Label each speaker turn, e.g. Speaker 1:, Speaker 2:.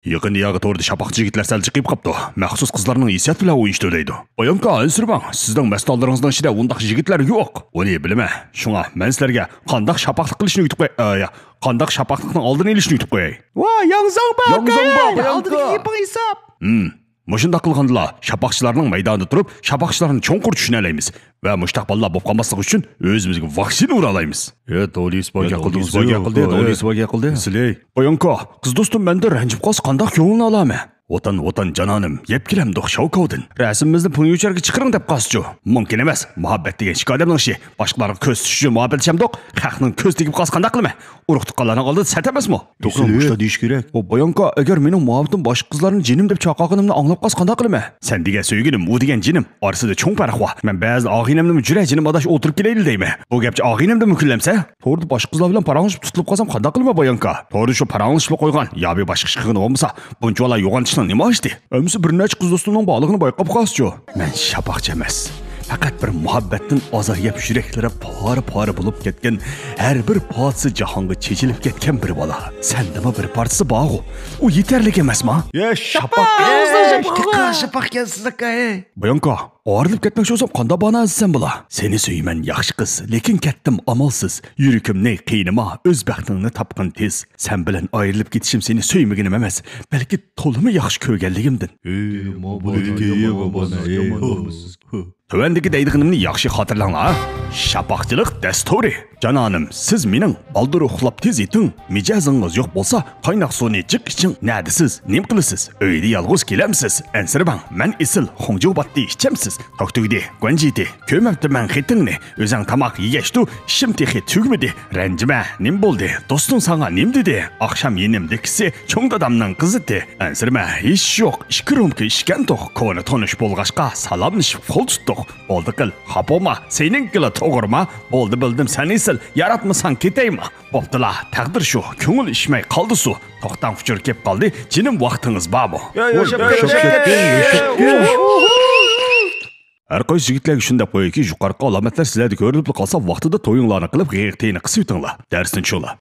Speaker 1: Yaqin yağı to'rda shapaqchi yigitlar sal chiqib qopdi. Maxsus qizlarning isiyat bilan o'yin to'laydi. Boyanka, ansirmang, sizning mas'ullaringizning ichida undaq yigitlar yo'q. Uni bilaman. Shunga men sizlarga qandaq shapaqlik qilishni o'rgatib qo'y. Qandaq shapaqlikning oldini olishni o'rgatib qo'yay.
Speaker 2: Voy, Yangzongba.
Speaker 3: Oldidagi yeping hisob.
Speaker 1: Mushundaq qilganda shapaqchilarning maydonida turib, shapaqchilarni cho'nqur tushunaymiz va mushtaq bolalar bo'lib qolmasligi uchun o'zimizga vaksina ura olamiz. To'liy isboga qildi. Sizlar, Boyanka, qiz do'stim menda ranjib qolsa qandaq ko'ngilni olaman? Vatan janonim, yeb kelamdi Shavkovdin. Rasmimizni pul yo'charga chiqiring deb qolsichu. Mumkin emas. Muhabbat degan shikoyatning ishi. Boshqalarning ko'z tushishi muhabbat shamdoq, xalqning ko'z tegib qolsa qanday qilaman? Urug' tuqqanlarning oldida sat emasmi?
Speaker 2: To'g'ri, mushta deyish kerak.
Speaker 1: O Boyanka, agar mening muhabbatim boshqa qizlarning jinim deb chaqoqinimni anglab qolsa qanday qilaman? Sen degan so'yginim, u degan jinim orasida cho'ng farq bor. Men ba'zi og'inamni juda jinim odash o'tirib kelayli deyman. Bu gapchi og'inamda mumkinlamsa, to'g'ri boshqa qizlar bilan paranglashib tutilib qolsam qanday qilaman Boyanka? To'g'ri shu paranglashib qo'ygan, yo'q boshqa chiqig'ini bo'lmasa, bunchalar yo'g'onishning nima ishdi? Ömsü bir neç kız dostumның bağlığını bayqab qalsıçı. Mən şapaqçı emas. Faqat bir muhabbatdan azariyab yuraklari pora bo'lib ketgan, har bir parçası jahonga chechilib ketgan bir bola. Sendimi bir parçası bor. U yetarli emasmi?
Speaker 3: Shapaq kelsiz ey.
Speaker 1: Boyanka, o'rilib ketmoqchi bo'lsam qanday bana azsan bo'la? Seni suyman yaxshi qiz, lekin ketdim amalsiz. Yuragimni qiynama, o'z baxtingni topqin tez. Sen bilan ayrilib ketishim seni suymaganim emas, balki to'limi yaxshi ko'rganligimdan. Tövəndəki deydiğinimni yaxşı xatırlanglar. Şapaqçılıq dasturi. Canonim, siz mening baldır uxlab tez eting. Mijozing'iz yo'q bo'lsa, qaynoq suvni ichiq iching. Nadisiz, nim qilasiz? Uyda yolg'iz kelamsiz? Ansirabang, men isil Xongjubatda ishchamsiz. To'xtugdi, Guanjiti, ko'mabdiman xitingni. O'zing tamoq yegashdu, ishim texi tugmidi. Ranjima, nim bo'ldi? Do'sting senga nim dedi? Oqsham yenimdikisi cho'ng dadamning qizidi. Ansirma, ish yo'q. Ishkirumki ishkan to'q. Koni tonish bo'lg'ashqa salomlashib qo'l tutdik. Oldi qil, xapoma, seninkila to'g'rimi? Bo'ldi bildim, sen isil yaratmasan ketaymi? Bo'ptilar, taqdir shu. Ko'ngil ishmay qoldi su. To'xtan fuchur kep qoldi. Jinim vaqtingiz bormi? Har qaysi yigitlarga shunday qo'yiki, yuqorqi alomatlar sizlarda ko'rinib qolsa, vaqtida to'yinglarni qilib, g'iyqtiyni qisib o'tinglar. Darsni tushinglar.